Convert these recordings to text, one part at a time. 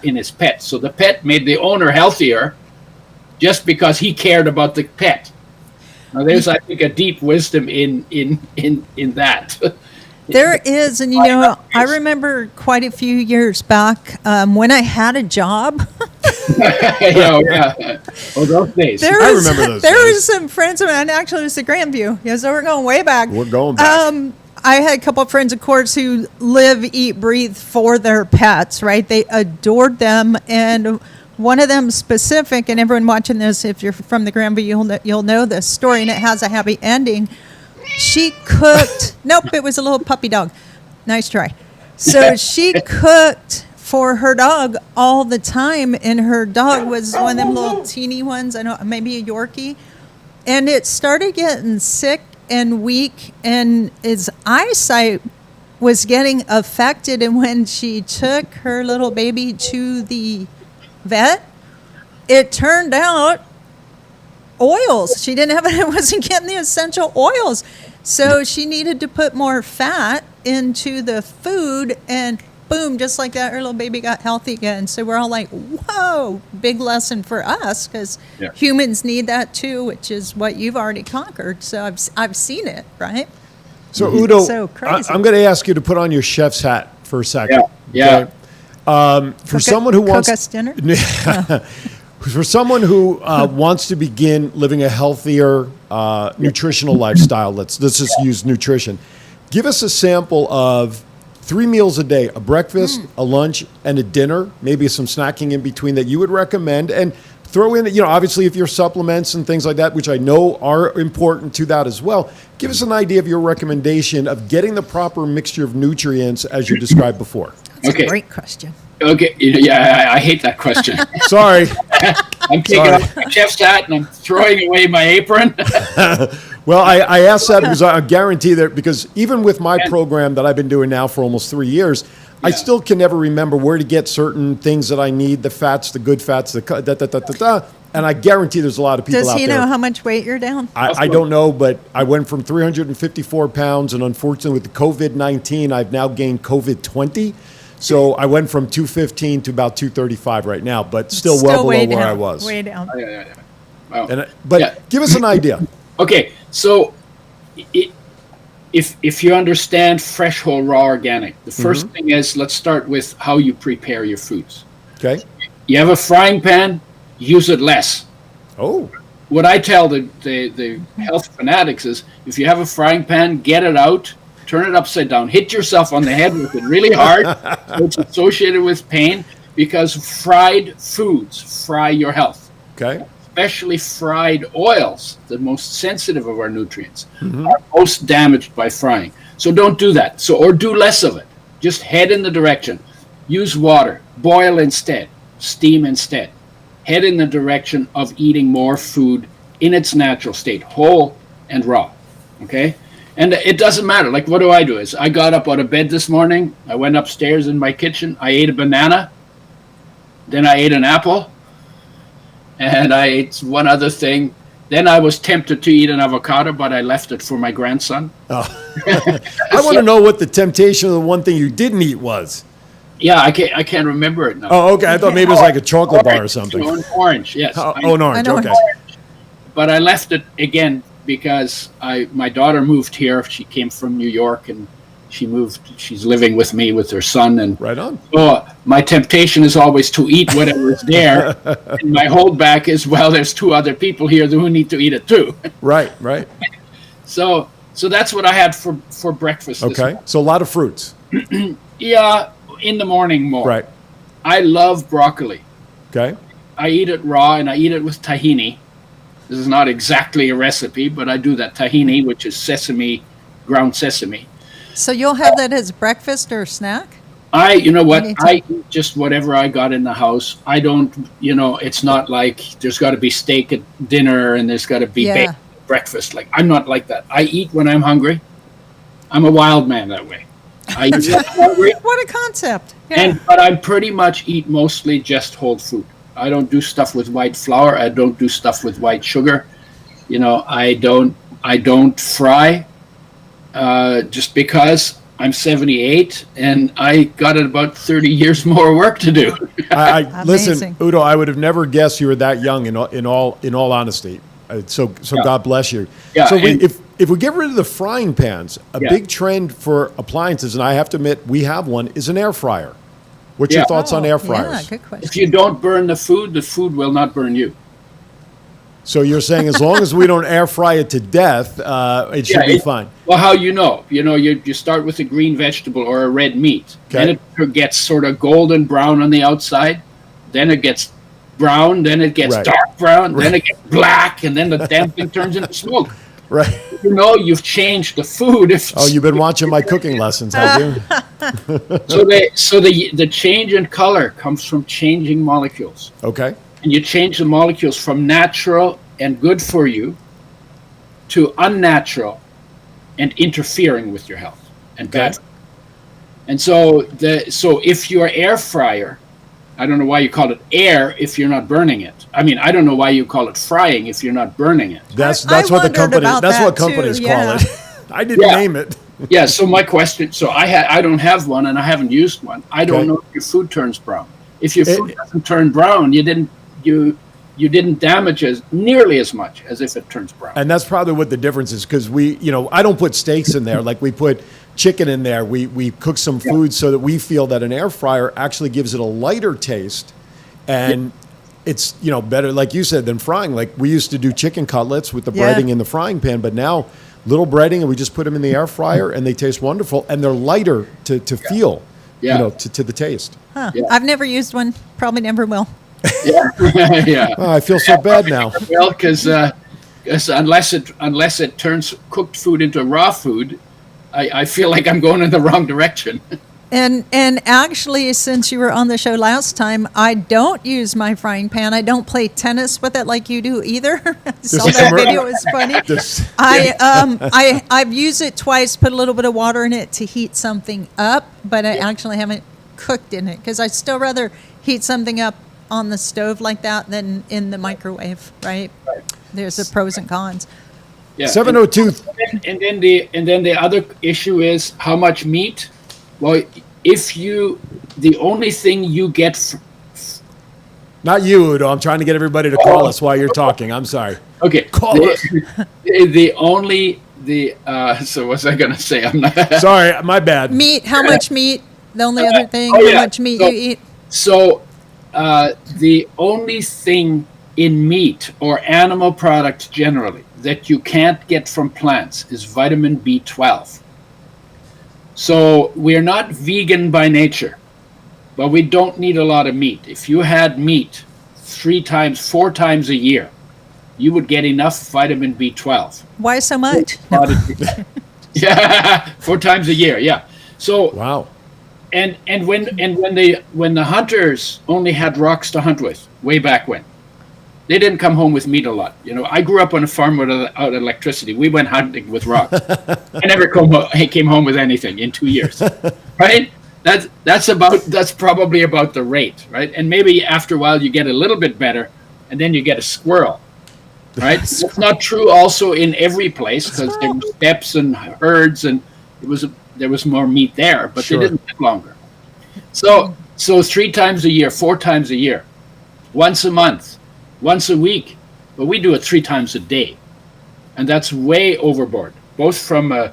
in his pet. So the pet made the owner healthier just because he cared about the pet. Now, there's, I think, a deep wisdom in that. There is, and I remember quite a few years back when I had a job. Yeah. Oh, those days. I remember those days. There were some friends of mine, actually it was at Grandview. Yeah, so we're going way back. We're going back. I had a couple of friends, of course, who live, eat, breathe for their pets, right? They adored them, and one of them specific, and everyone watching this, if you're from the Grandview, you'll know this story, and it has a happy ending. She cooked. Nope, it was a little puppy dog. Nice try. So she cooked for her dog all the time, and her dog was one of them little teeny ones. I know, maybe a Yorkie, and it started getting sick and weak, and its eyesight was getting affected. And when she took her little baby to the vet, it turned out oils. She didn't have it. It wasn't getting the essential oils. So she needed to put more fat into the food, and boom, just like that, her little baby got healthy again. So we're all like, whoa, big lesson for us, because humans need that too, which is what you've already conquered. So I've seen it, right? So Udo, So crazy. I'm going to ask you to put on your chef's hat for a second. Yeah. For someone who wants cook us dinner. For someone who wants to begin living a healthier nutritional lifestyle, let's just use nutrition. Give us a sample of 3 meals a day: a breakfast, a lunch, and a dinner. Maybe some snacking in between that you would recommend, and throw in, obviously if your supplements and things like that, which I know are important to that as well. Give us an idea of your recommendation of getting the proper mixture of nutrients as you described before. That's a great question. Okay, yeah, I hate that question. Sorry. I'm taking off my chef's hat and I'm throwing away my apron. Well, I asked that because I guarantee that, because even with my program that I've been doing now for almost 3 years, I still can never remember where to get certain things that I need, the fats, the good fats, and I guarantee there's a lot of people out there. Does he know how much weight you're down? I don't know, but I went from 354 pounds, and unfortunately with the COVID-19, I've now gained COVID-20. So I went from 215 to about 235 right now, but still well below where I was. Way down. Wow. But give us an idea. Okay, so if you understand fresh, whole, raw, organic, the first thing is, let's start with how you prepare your foods. Okay. You have a frying pan, use it less. Oh. What I tell the health fanatics is, if you have a frying pan, get it out, turn it upside down, hit yourself on the head with it really hard, so it's associated with pain, because fried foods fry your health. Okay. Especially fried oils, the most sensitive of our nutrients, are most damaged by frying. So don't do that. Or do less of it. Just head in the direction. Use water. Boil instead. Steam instead. Head in the direction of eating more food in its natural state, whole and raw. Okay? And it doesn't matter. Like, what do? Is I got up out of bed this morning. I went upstairs in my kitchen. I ate a banana. Then I ate an apple. And I ate one other thing. Then I was tempted to eat an avocado, but I left it for my grandson. Oh. I want to know what the temptation of the one thing you didn't eat was. Yeah, I can't remember it now. Oh, okay. I thought maybe it was like a chocolate bar or something. An orange, yes. An orange, okay. But I left it again because my daughter moved here. She came from New York, and she moved. She's living with me with her son. And right on. So my temptation is always to eat whatever is there. And my holdback is, well, there's 2 other people here who need to eat it too. Right. So that's what I had for breakfast. Okay. So a lot of fruits. Yeah, in the morning more. Right. I love broccoli. Okay. I eat it raw, and I eat it with tahini. This is not exactly a recipe, but I do that tahini, which is sesame, ground sesame. So you'll have that as breakfast or snack? You know what? I eat just whatever I got in the house. I don't, it's not like there's got to be steak at dinner and there's got to be bacon at breakfast. Like, I'm not like that. I eat when I'm hungry. I'm a wild man that way. I eat when I'm hungry. What a concept. Yeah. But I pretty much eat mostly just whole food. I don't do stuff with white flour. I don't do stuff with white sugar. I don't fry just because I'm 78, and I got about 30 years more work to do. Listen, Amazing. Udo, I would have never guessed you were that young. In all honesty, so Yeah. God bless you. Yeah, So and- if we get rid of the frying pans, a Yeah. big trend for appliances, and I have to admit we have one, is an air fryer. What's your Yeah. thoughts on air fryers? Yeah, good If question. you don't burn the food will not burn you. So you're saying as long as we don't air fry it to death, it should be fine. Well, how you know? You start with a green vegetable or a red meat. Okay. Then it gets sort of golden brown on the outside. Then it gets brown. Then it gets Right. dark brown. Then it gets black, and then the damn thing turns into smoke. Right. You've changed the food. Oh, you've been watching my cooking lessons, have you? So the change in color comes from changing molecules. Okay. And you change the molecules from natural and good for you to unnatural and interfering with your health and bad. And so if your air fryer, I don't know why you call it air if you're not burning it. I mean, I don't know why you call it frying if you're not burning it. That's I what the wondered company. about That's that what too, companies yeah. call it. I didn't Yeah. name it. Yeah. So my question. So I don't have one and I haven't used one. I don't Okay. know if your food turns brown. If your food doesn't turn brown, you didn't damage as nearly as much as if it turns brown. And that's probably what the difference is, because I don't put steaks in there like we put chicken in there. We cook some food so that we feel that an air fryer actually gives it a lighter taste, and it's better, like you said, than frying. Like we used to do chicken cutlets with the Yeah. breading in the frying pan, but now little breading and we just put them in the air fryer and they taste wonderful and they're lighter to feel, Yeah. to the taste. Huh. Yeah. I've never used one. Probably never will. Yeah. Yeah. Oh, I feel so bad now. Well, because unless it turns cooked food into raw food, I feel like I'm going in the wrong direction. And actually, since you were on the show last time, I don't use my frying pan. I don't play tennis with it like you do either. I saw that video; it was funny. This- I've used it twice. Put a little bit of water in it to heat something up, but I actually haven't cooked in it because I'd still rather heat something up on the stove like that than in the microwave. Right? There's the pros and cons. Yeah. 702. And then the other issue is how much meat. Well, the only thing you get. Not you, Udo. I'm trying to get everybody to call us while you're talking. I'm sorry. Okay. Call us. So what's I gonna say? I'm not. Sorry, my bad. Meat. How much meat? The only other thing. Oh, How yeah. much meat So- you eat? So, the only thing in meat or animal products generally that you can't get from plants is vitamin B12. So we're not vegan by nature, but we don't need a lot of meat. If you had meat 4 times a year, you would get enough vitamin B12. Why so much? Yeah, 4 times a year. Yeah. So Wow. and when the hunters only had rocks to hunt with way back when, they didn't come home with meat a lot. I grew up on a farm without electricity. We went hunting with rocks. I never came home with anything in 2 years, right? That's probably about the rate, right? And maybe after a while you get a little bit better, and then you get a squirrel, right? That's not true also in every place because there were steppes and herds, and there was more meat there, but Sure. they didn't live longer. So 3 times a year, 4 times a year, once a month, once a week, but we do it 3 times a day, and that's way overboard, both from an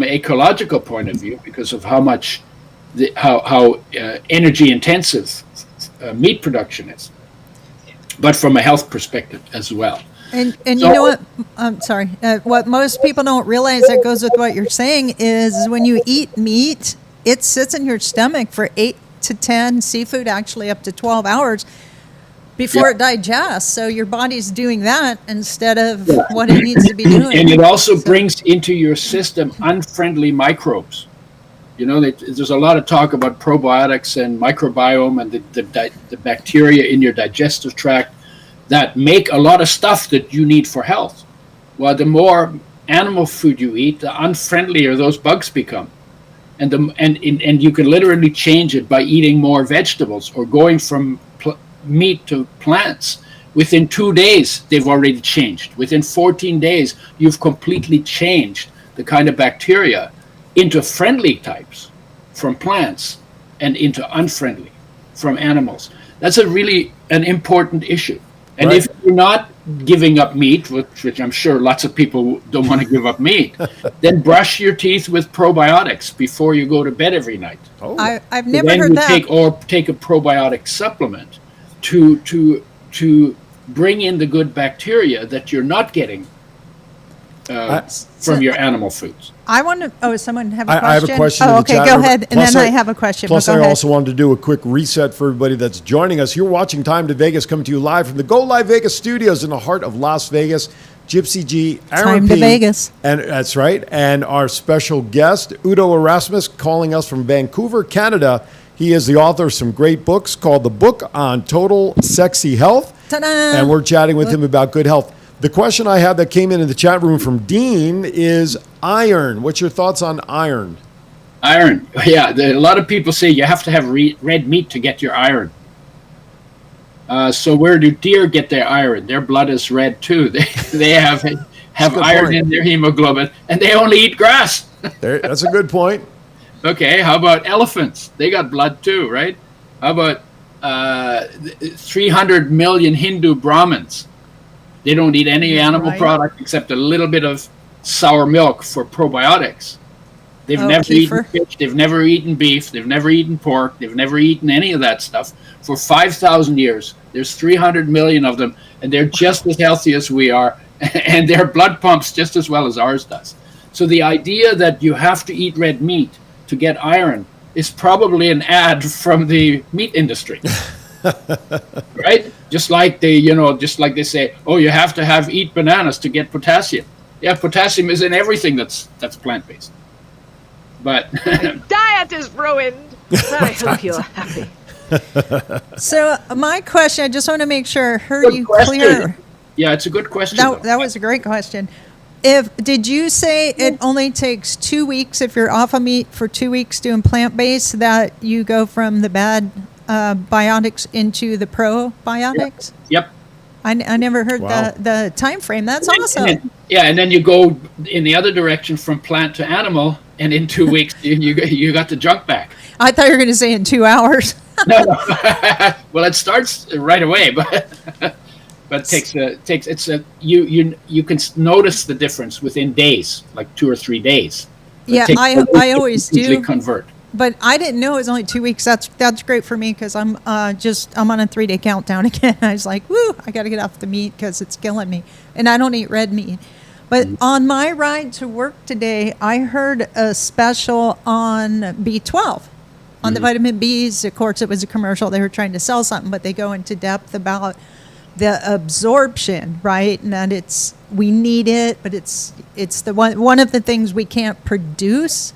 ecological point of view because of how much how energy intensive meat production is, but from a health perspective as well. And So- you know what? I'm sorry. What most people don't realize that goes with what you're saying is when you eat meat, it sits in your stomach for 8 to 10, seafood actually up to 12 hours before it digests. So your body's doing that instead of what it needs to be doing. And it also brings into your system unfriendly microbes. There's a lot of talk about probiotics and microbiome and the bacteria in your digestive tract that make a lot of stuff that you need for health. Well, the more animal food you eat, the unfriendlier those bugs become. And you can literally change it by eating more vegetables or going from meat to plants. Within 2 days, they've already changed. Within 14 days, you've completely changed the kind of bacteria into friendly types from plants and into unfriendly from animals. That's an important issue. And Right. if you're not giving up meat, which I'm sure lots of people don't want to give up meat, then brush your teeth with probiotics before you go to bed every night. Oh, I've So never then heard you that. take a probiotic supplement to bring in the good bacteria that you're not getting from your animal foods. I want to. Oh, someone have a question? I have a question. Oh, in the okay. chat Go room. ahead, and Plus then I have a question. Plus, Go I ahead. also wanted to do a quick reset for everybody that's joining us. You're watching Time to Vegas, coming to you live from the Go Live Vegas studios in the heart of Las Vegas. Gypsy G, Aaron Time to P, Vegas. and that's right. And our special guest, Udo Erasmus, calling us from Vancouver, Canada. He is the author of some great books called The Book on Total Sexy Health. Ta-da! And we're chatting with him about good health. The question I have that came in the chat room from Dean is iron. What's your thoughts on iron? Iron, yeah. A lot of people say you have to have red meat to get your iron. So where do deer get their iron? Their blood is red too. They have iron point. in their hemoglobin, and they only eat grass. That's a good point. Okay, how about elephants? They got blood too, right? How about 300 million Hindu Brahmins? They don't eat any animal Right. product except a little bit of sour milk for probiotics. They've never eaten kefir. fish, they've never eaten beef, they've never eaten pork, they've never eaten any of that stuff. For 5,000 years, there's 300 million of them, and they're just as healthy as we are, and their blood pumps just as well as ours does. So the idea that you have to eat red meat to get iron is probably an ad from the meat industry. Right? Just like they say, oh, you have to eat bananas to get potassium. Yeah, potassium is in everything that's plant-based. But Diet is ruined. I hope you're happy. So my question, I just want to make sure I heard Good you question. clear. yeah, it's a good question. That was a great question. Did you say it only takes 2 weeks if you're off of meat for 2 weeks doing plant-based that you go from the bad biotics into the probiotics? Yep. I never heard Wow. the time frame. That's awesome. And then you go in the other direction from plant to animal, and in 2 weeks you got the junk back. I thought you were going to say in 2 hours. No. Well, it starts right away, but you can notice the difference within days, like 2 or 3 days. It Yeah, takes a week I to always completely do. convert. But I didn't know it was only 2 weeks. That's great for me because I'm on a 3-day countdown again. I was like, woo, I got to get off the meat because it's killing me, and I don't eat red meat. But on my ride to work today, I heard a special on B12, on the vitamin Bs. Of course, it was a commercial. They were trying to sell something, but they go into depth about the absorption, right? And that we need it, but it's the one of the things we can't produce.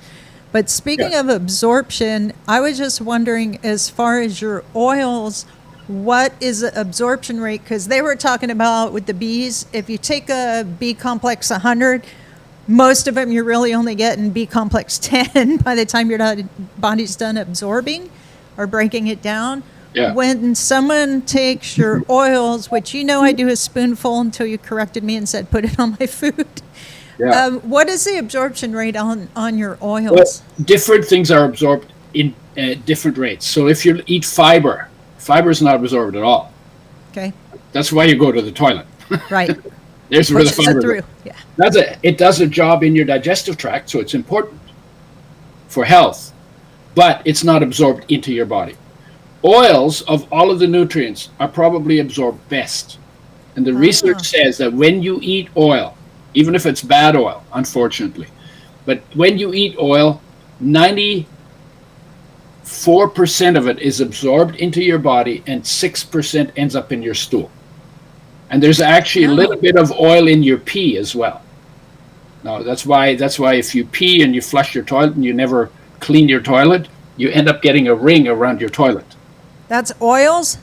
But speaking of absorption, I was just wondering, as far as your oils, what is the absorption rate? Because they were talking about with the bees, if you take a B complex 100, most of them you're really only getting B complex 10 by the time your body's done absorbing or breaking it down. Yeah. When someone takes your oils, which I do a spoonful until you corrected me and said put it on my food. Yeah. What is the absorption rate on your oils? Well, different things are absorbed in different rates. So if you eat fiber is not absorbed at all. Okay, That's why you go to the toilet. right. There's where the Pushes it fiber through. goes. Yeah. It does a job in your digestive tract, so it's important for health, but it's not absorbed into your body. Oils of all of the nutrients are probably absorbed best. And the research says that when you eat oil, even if it's bad oil, unfortunately, but when you eat oil, 94% of it is absorbed into your body and 6% ends up in your stool. And there's actually a little bit of oil in your pee as well. Now, that's why if you pee and you flush your toilet and you never clean your toilet, you end up getting a ring around your toilet. That's oils?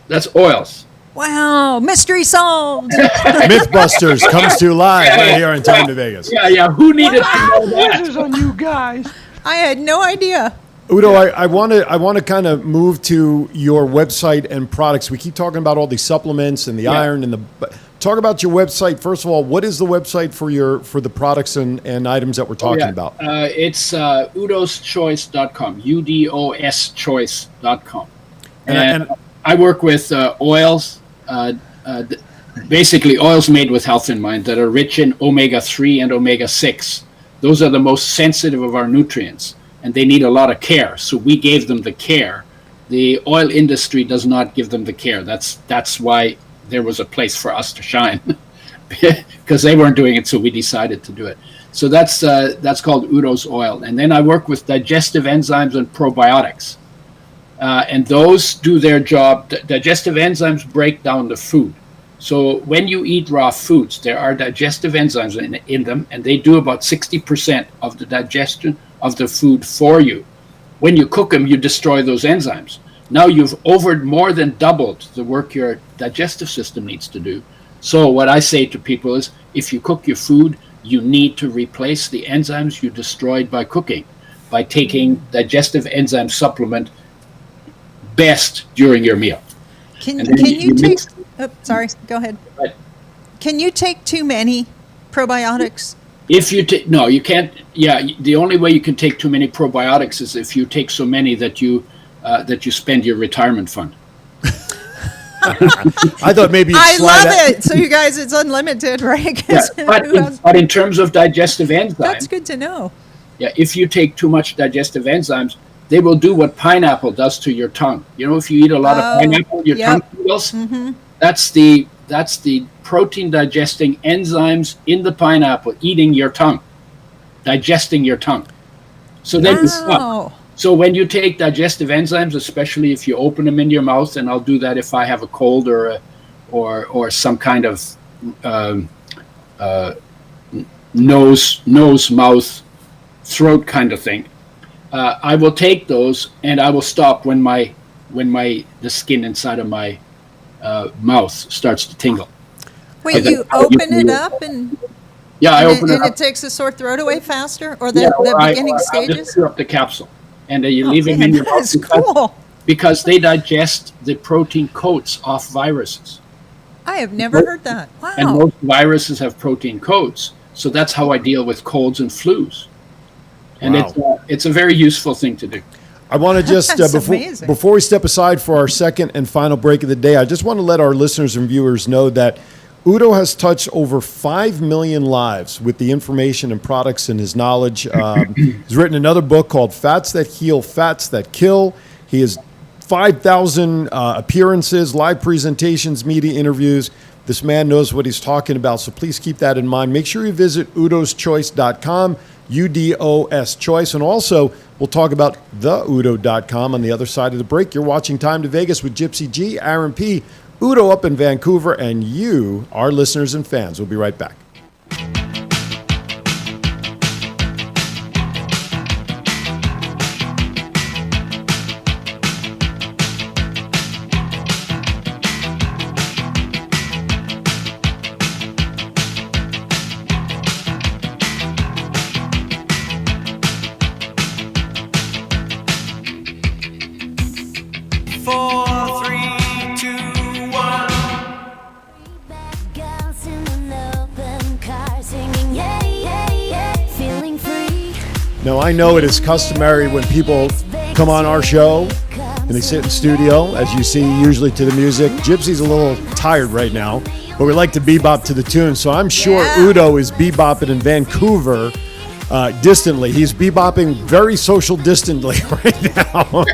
That's oils. Wow, mystery solved. Mythbusters comes to you live right here on Time to Vegas. Yeah. Who needed to know that? This is on you guys. I had no idea. Udo, I want to kind of move to your website and products. We keep talking about all these supplements and the iron and talk about your website. First of all, what is the website for the products and items that we're talking about? It's udoschoice.com, UDOS choice.com. And I work with oils, basically oils made with health in mind that are rich in omega-3 and omega-6. Those are the most sensitive of our nutrients, and they need a lot of care. So we gave them the care. The oil industry does not give them the care. That's why there was a place for us to shine, because they weren't doing it, so we decided to do it. So that's called Udo's oil. And then I work with digestive enzymes and probiotics. And those do their job. Digestive enzymes break down the food. So when you eat raw foods, there are digestive enzymes in them, and they do about 60% of the digestion of the food for you. When you cook them, you destroy those enzymes. Now you've more than doubled the work your digestive system needs to do. So what I say to people is, if you cook your food, you need to replace the enzymes you destroyed by cooking, by taking digestive enzyme supplement best during your meal. Can you take... Oh, sorry, go ahead. Right. Can you take too many probiotics? If you take... No, you can't. Yeah, the only way you can take too many probiotics is if you take so many that you spend your retirement fund. I thought maybe you'd I slide love that. it. So you guys, it's unlimited, right? Yeah, but in terms of digestive enzymes... That's good to know. Yeah, if you take too much digestive enzymes, they will do what pineapple does to your tongue. You know, if you eat a lot of pineapple, your tongue tingles. Mm-hmm. That's the protein digesting enzymes in the pineapple eating your tongue, digesting your tongue. So then you stop. So when you take digestive enzymes, especially if you open them in your mouth, and I'll do that if I have a cold or some kind of nose, mouth, throat kind of thing, I will take those and I will stop when the skin inside of my mouth starts to tingle. Wait, you open it up and I open it and up. it takes the sore throat away faster, or the beginning stages? I just fill up the capsule, and you leave them in your mouth. That's cool. Because they digest the protein coats off viruses. I have never heard that. Wow. And most viruses have protein coats, so that's how I deal with colds and flus. And it's a very useful thing to do. I want to just, before we step aside for our second and final break of the day, I just want to let our listeners and viewers know that Udo has touched over 5 million lives with the information and products and his knowledge. He's written another book called Fats That Heal, Fats That Kill. He has 5,000 appearances, live presentations, media interviews. This man knows what he's talking about, so please keep that in mind. Make sure you visit udoschoice.com, UDOS Choice, and also we'll talk about theudo.com on the other side of the break. You're watching Time to Vegas with Gypsy G, Aaron P., Udo up in Vancouver, and you, our listeners and fans. We'll be right back. Now, I know it is customary when people come on our show and they sit in studio, as you see, usually to the music. Gypsy's a little tired right now, but we like to bebop to the tune. So I'm sure Udo is bebopping in Vancouver distantly. He's bebopping very social distantly right now,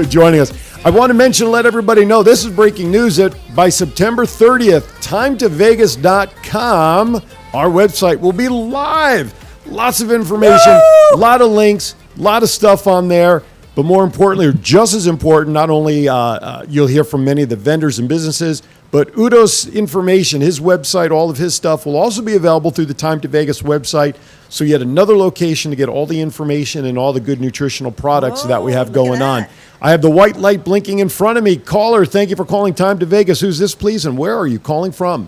joining us. I want to mention, let everybody know, this is breaking news that by September 30th, Time2Vegas.com, our website, will be live. Lots of information, a lot of links, a lot of stuff on there. But more importantly, or just as important, not only you'll hear from many of the vendors and businesses, but Udo's information, his website, all of his stuff will also be available through the Time to Vegas website. So yet another location to get all the information and all the good nutritional products that we have going on. I have the white light blinking in front of me. Caller, thank you for calling Time to Vegas. Who's this, please, and where are you calling from?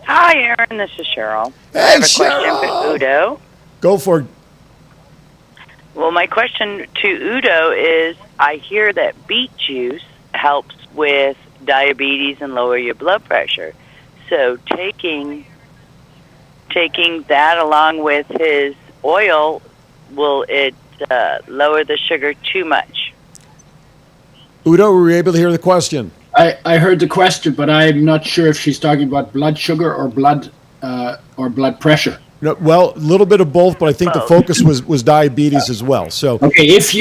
Hi, Aaron. This is Cheryl. Hey, I have a Cheryl. question for Udo. Go for it. Well, my question to Udo is, I hear that beet juice helps with diabetes and lower your blood pressure. So taking that along with his oil, will it lower the sugar too much? Udo, were you able to hear the question? I heard the question, but I'm not sure if she's talking about blood sugar or blood pressure. No, well, a little bit of both, but I think the Both. focus was diabetes as well. So, Okay, if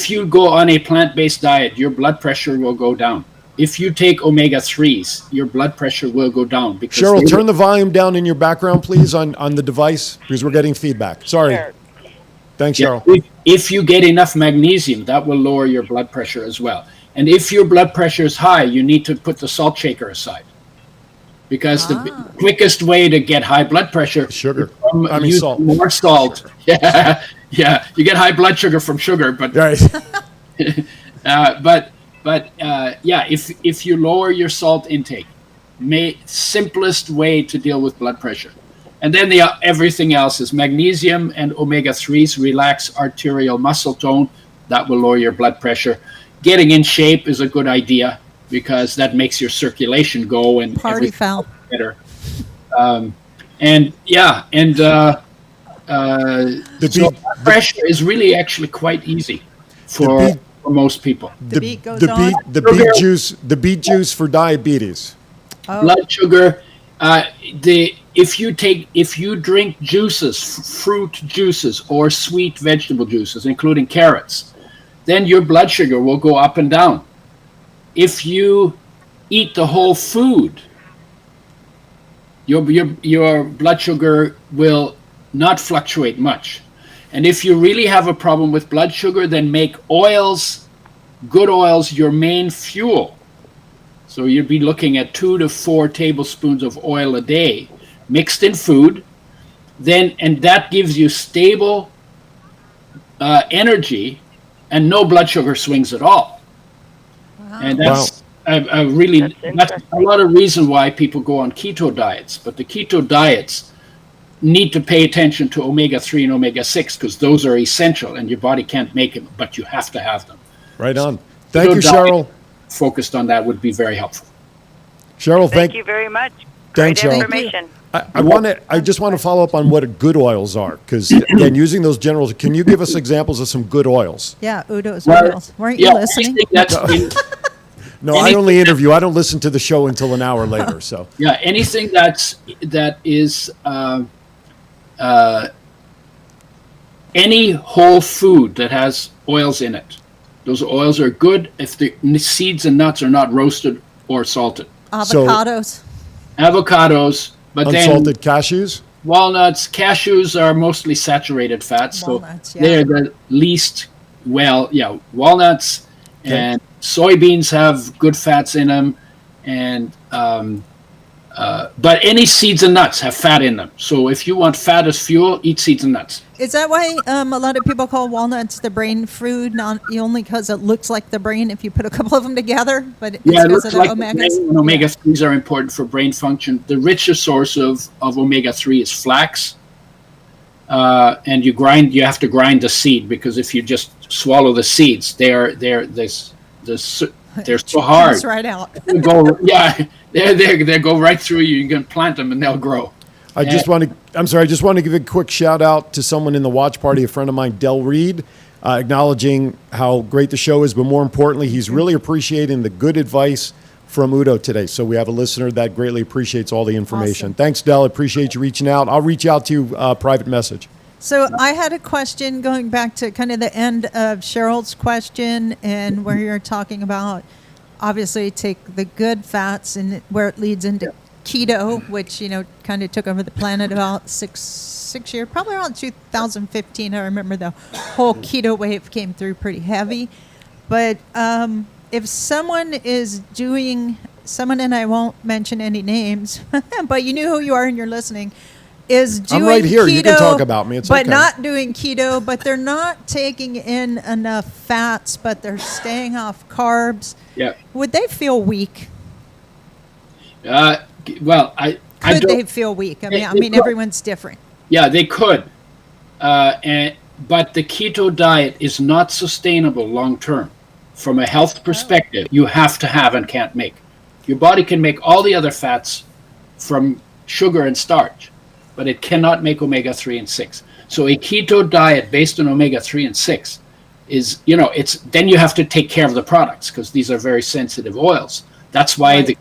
you go on a plant-based diet, your blood pressure will go down. If you take omega-3s, your blood pressure will go down. Because Cheryl, turn the volume down in your background, please, on the device, because we're getting feedback. Sorry. Sure. Thanks, Yeah, Cheryl. if you get enough magnesium, that will lower your blood pressure as well. And if your blood pressure is high, you need to put the salt shaker aside. Because the quickest way to get high blood pressure Sugar. is I mean, use salt. more salt. Yeah, yeah. You get high blood sugar from sugar, but Right. yeah, if you lower your salt intake, simplest way to deal with blood pressure. And then everything else is magnesium and omega-3s relax arterial muscle tone. That will lower your blood pressure. Getting in shape is a good idea because that makes your circulation go and Party everything foul. better. So blood pressure is really actually quite easy for most people. The beat goes on. The beet juice for diabetes. Oh. Blood sugar. If you drink juices, fruit juices or sweet vegetable juices, including carrots, then your blood sugar will go up and down. If you eat the whole food, your blood sugar will not fluctuate much. And if you really have a problem with blood sugar, then make oils, good oils, your main fuel. So you'd be looking at 2 to 4 tablespoons of oil a day mixed in food. And that gives you stable energy and no blood sugar swings at all. Wow. And that's that's a lot of reason why people go on keto diets. But the keto diets need to pay attention to omega-3 and omega-6 because those are essential and your body can't make them, but you have to have them. Right on. Thank you, Cheryl. Focused on that would be very helpful. Cheryl, Thank you very much. Thanks, Great Cheryl. information. I just want to follow up on what good oils are because again, using those generals, can you give us examples of some good oils? Yeah, Udo's oils. Weren't you listening? No, I only interview. I don't listen to the show until an hour later. So yeah, anything that is any whole food that has oils in it. Those oils are good if the seeds and nuts are not roasted or salted. Avocados. Avocados, but unsalted cashews? Walnuts. Cashews are mostly saturated fats. Walnuts, so they're the least walnuts and soybeans have good fats in them. And but any seeds and nuts have fat in them. So if you want fat as fuel, eat seeds and nuts. Is that why a lot of people call walnuts the brain food? Not only because it looks like the brain if you put a couple of them together, but it's because of the omegas. Omega-3s are important for brain function. The richest source of omega-3 is flax. And you have to grind the seed because if you just swallow the seeds, they're so hard. It's right out. They go right through you. You can plant them and they'll grow. I just want to give a quick shout out to someone in the watch party, a friend of mine, Del Reed, acknowledging how great the show is, but more importantly, he's really appreciating the good advice from Udo today. So we have a listener that greatly appreciates all the information. Awesome. Thanks, Del. I appreciate you reaching out. I'll reach out to you private message. So I had a question going back to kind of the end of Cheryl's question and where you're talking about obviously take the good fats and where it leads into keto, which, kind of took over the planet about six years, probably around 2015. I remember the whole keto wave came through pretty heavy. But if someone is doing, and I won't mention any names, but you knew who you are and you're listening, is doing I'm right here. keto, You can talk about me. It's but okay. not doing keto, but they're not taking in enough fats, but they're staying off carbs. Yeah. Would they feel weak? Well, Could they feel weak? I mean, everyone's different. Yeah, they could. But the keto diet is not sustainable long term. From a health perspective, you have to have and can't make. Your body can make all the other fats from sugar and starch, but it cannot make omega-3 and 6. So a keto diet based on omega-3 and 6 is, it's then you have to take care of the products because these are very sensitive oils. That's why Right. the